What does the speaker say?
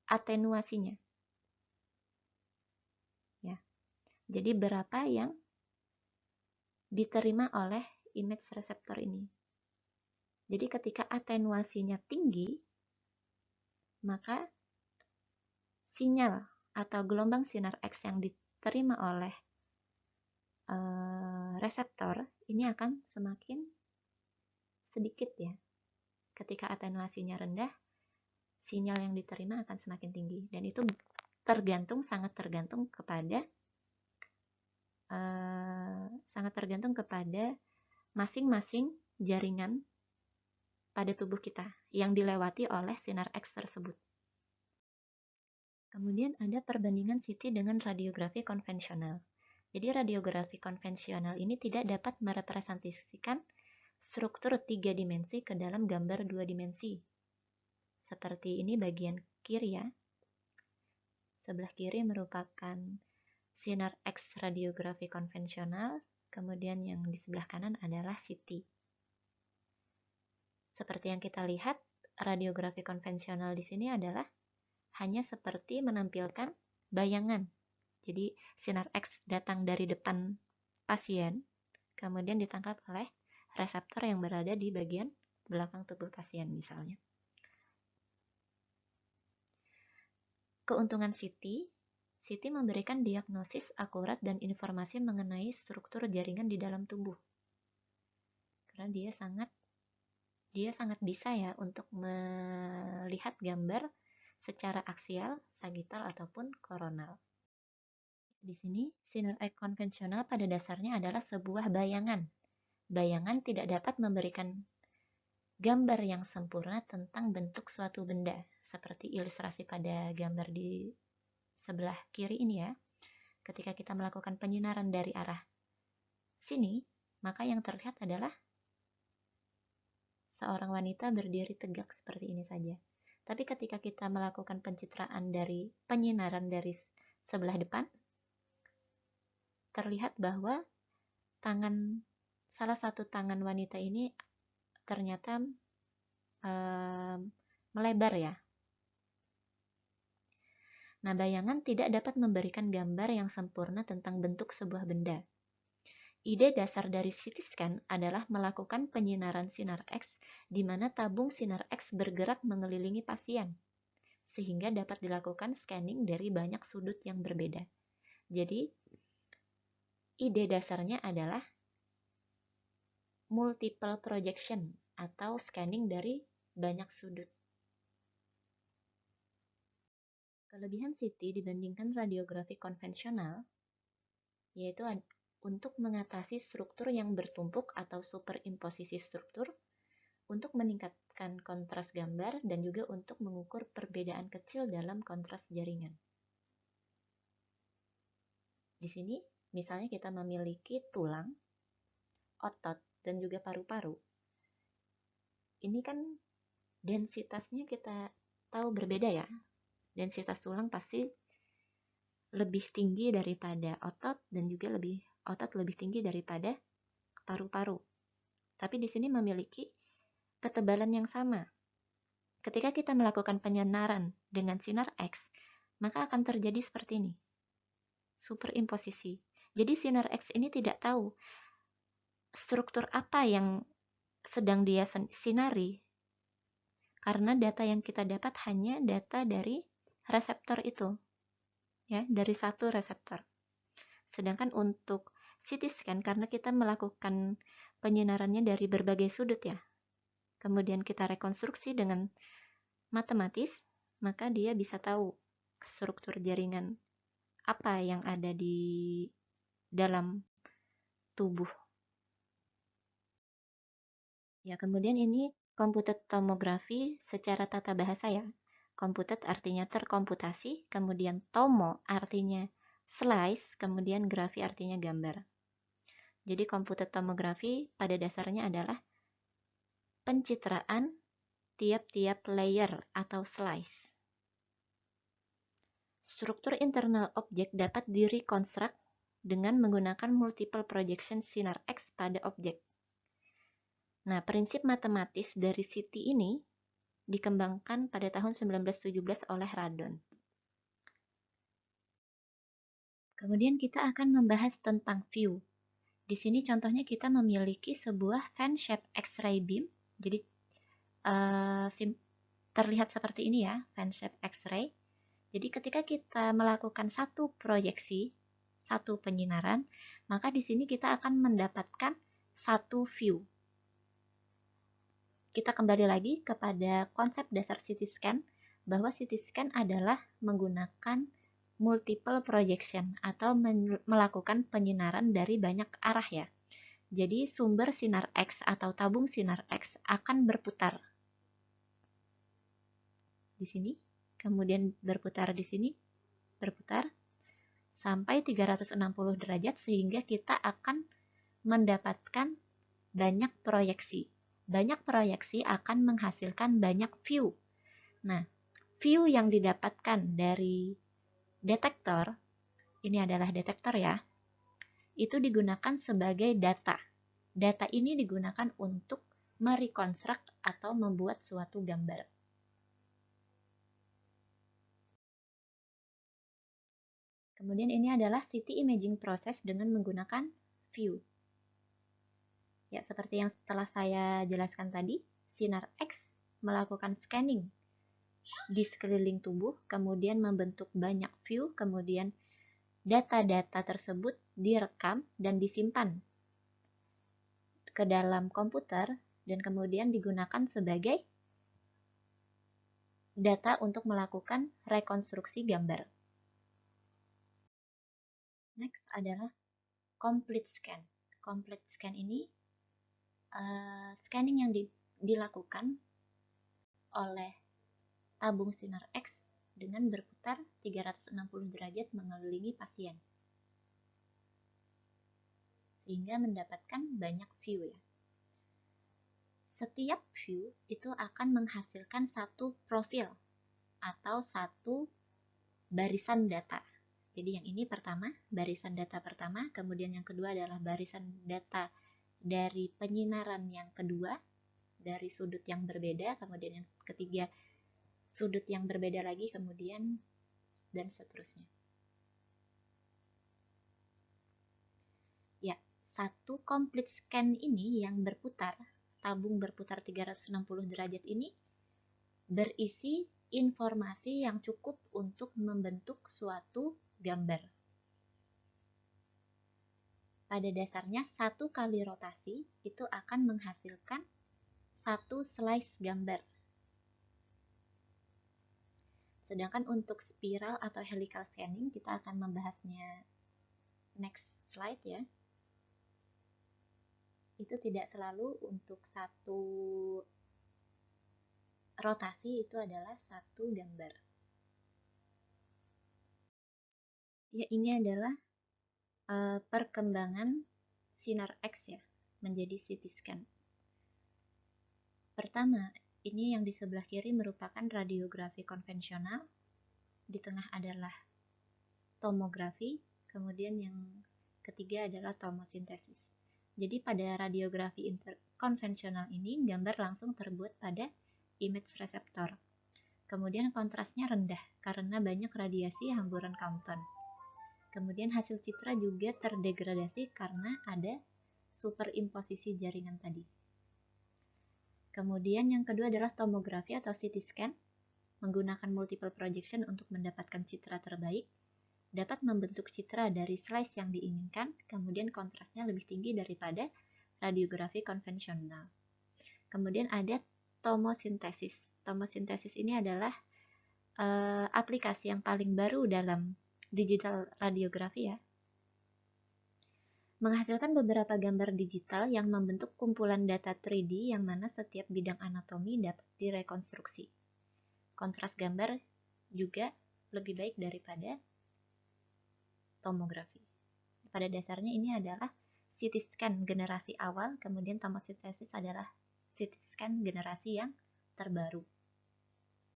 atenuasinya. Ya. Jadi berapa yang diterima oleh image reseptor ini. Jadi ketika atenuasinya tinggi, maka sinyal atau gelombang sinar X yang diterima oleh reseptor ini akan semakin sedikit ya. Ketika atenuasinya rendah, sinyal yang diterima akan semakin tinggi, dan itu sangat tergantung kepada masing-masing jaringan pada tubuh kita yang dilewati oleh sinar X tersebut. Kemudian ada perbandingan CT dengan radiografi konvensional. Jadi radiografi konvensional ini tidak dapat merepresentasikan struktur 3 dimensi ke dalam gambar 2 dimensi. Seperti ini bagian kiri ya. Sebelah kiri merupakan sinar X radiografi konvensional, kemudian yang di sebelah kanan adalah CT. Seperti yang kita lihat, radiografi konvensional di sini adalah hanya seperti menampilkan bayangan. Jadi sinar X datang dari depan pasien, kemudian ditangkap oleh reseptor yang berada di bagian belakang tubuh pasien misalnya. Keuntungan CT memberikan diagnosis akurat dan informasi mengenai struktur jaringan di dalam tubuh. Karena dia sangat bisa ya untuk melihat gambar secara aksial, sagital ataupun koronal. Di sini, sinar X konvensional pada dasarnya adalah sebuah bayangan. Bayangan tidak dapat memberikan gambar yang sempurna tentang bentuk suatu benda, seperti ilustrasi pada gambar di sebelah kiri ini ya. Ketika kita melakukan penyinaran dari arah sini, maka yang terlihat adalah seorang wanita berdiri tegak seperti ini saja. Tapi ketika kita melakukan pencitraan dari penyinaran dari sebelah depan, terlihat bahwa salah satu tangan wanita ini ternyata melebar ya. Nah, bayangan tidak dapat memberikan gambar yang sempurna tentang bentuk sebuah benda. Ide dasar dari CT scan adalah melakukan penyinaran sinar X di mana tabung sinar X bergerak mengelilingi pasien, sehingga dapat dilakukan scanning dari banyak sudut yang berbeda. Jadi, ide dasarnya adalah multiple projection atau scanning dari banyak sudut. Kelebihan CT dibandingkan radiografi konvensional yaitu untuk mengatasi struktur yang bertumpuk atau superimposisi struktur, untuk meningkatkan kontras gambar, dan juga untuk mengukur perbedaan kecil dalam kontras jaringan. Di sini, misalnya kita memiliki tulang, otot, dan juga paru-paru. Ini kan densitasnya kita tahu berbeda ya. Densitas tulang pasti lebih tinggi daripada otot, dan juga otot lebih tinggi daripada paru-paru. Tapi di sini memiliki ketebalan yang sama. Ketika kita melakukan penyinaran dengan sinar X, maka akan terjadi seperti ini. Superimposisi. Jadi sinar X ini tidak tahu struktur apa yang sedang dia sinari, karena data yang kita dapat hanya data dari reseptor itu. Ya, dari satu reseptor. Sedangkan untuk CT scan, karena kita melakukan penyinarannya dari berbagai sudut ya, kemudian kita rekonstruksi dengan matematis, maka dia bisa tahu struktur jaringan apa yang ada di dalam tubuh. Ya, kemudian ini computed tomography secara tata bahasa ya. Computed artinya terkomputasi, kemudian tomo artinya slice, kemudian grafi artinya gambar. Jadi computed tomography pada dasarnya adalah pencitraan tiap-tiap layer atau slice. Struktur internal objek dapat direkonstruk dengan menggunakan multiple projection sinar X pada objek. Nah, prinsip matematis dari CT ini dikembangkan pada tahun 1917 oleh Radon. Kemudian kita akan membahas tentang view. Di sini contohnya kita memiliki sebuah fan shape X-ray beam. Jadi terlihat seperti ini ya, fan shape X-ray. Jadi ketika kita melakukan satu proyeksi, satu penyinaran, maka di sini kita akan mendapatkan satu view. Kita kembali lagi kepada konsep dasar CT scan, bahwa CT scan adalah menggunakan multiple projection atau melakukan penyinaran dari banyak arah ya. Jadi sumber sinar X atau tabung sinar X akan berputar di sini, kemudian berputar di sini, berputar sampai 360 derajat sehingga kita akan mendapatkan banyak proyeksi. Banyak proyeksi akan menghasilkan banyak view. Nah, view yang didapatkan dari detektor, ini adalah detektor ya, itu digunakan sebagai data. Data ini digunakan untuk merekonstruk atau membuat suatu gambar. Kemudian ini adalah CT imaging process dengan menggunakan view. Ya, seperti yang telah saya jelaskan tadi, sinar X melakukan scanning di sekeliling tubuh, kemudian membentuk banyak view, kemudian data-data tersebut direkam dan disimpan ke dalam komputer, dan kemudian digunakan sebagai data untuk melakukan rekonstruksi gambar. Next adalah complete scan. Complete scan ini scanning yang dilakukan oleh tabung sinar X dengan berputar 360 derajat mengelilingi pasien, sehingga mendapatkan banyak view ya. Setiap view itu akan menghasilkan satu profil atau satu barisan data. Jadi yang ini pertama, barisan data pertama, kemudian yang kedua adalah barisan data dari penyinaran yang kedua, dari sudut yang berbeda, kemudian yang ketiga sudut yang berbeda lagi, kemudian dan seterusnya. Ya, satu complete scan ini yang berputar, tabung berputar 360 derajat ini berisi informasi yang cukup untuk membentuk suatu gambar. Pada dasarnya, satu kali rotasi itu akan menghasilkan satu slice gambar. Sedangkan untuk spiral atau helical scanning, kita akan membahasnya next slide ya. Itu tidak selalu untuk satu rotasi itu adalah satu gambar. Ya, ini adalah perkembangan sinar X ya, menjadi CT scan. Pertama, ini yang di sebelah kiri merupakan radiografi konvensional, di tengah adalah tomografi, kemudian yang ketiga adalah tomosintesis. Jadi pada radiografi konvensional ini, gambar langsung terbuat pada image reseptor. Kemudian kontrasnya rendah karena banyak radiasi hamburan Compton. Kemudian hasil citra juga terdegradasi karena ada superimposisi jaringan tadi. Kemudian yang kedua adalah tomografi atau CT scan, menggunakan multiple projection untuk mendapatkan citra terbaik, dapat membentuk citra dari slice yang diinginkan, kemudian kontrasnya lebih tinggi daripada radiografi konvensional. Kemudian ada tomosintesis. Tomosintesis ini adalah aplikasi yang paling baru dalam digital radiografi ya. Menghasilkan beberapa gambar digital yang membentuk kumpulan data 3D yang mana setiap bidang anatomi dapat direkonstruksi. Kontras gambar juga lebih baik daripada tomografi. Pada dasarnya ini adalah CT scan generasi awal, kemudian tomosintesis adalah CT scan generasi yang terbaru.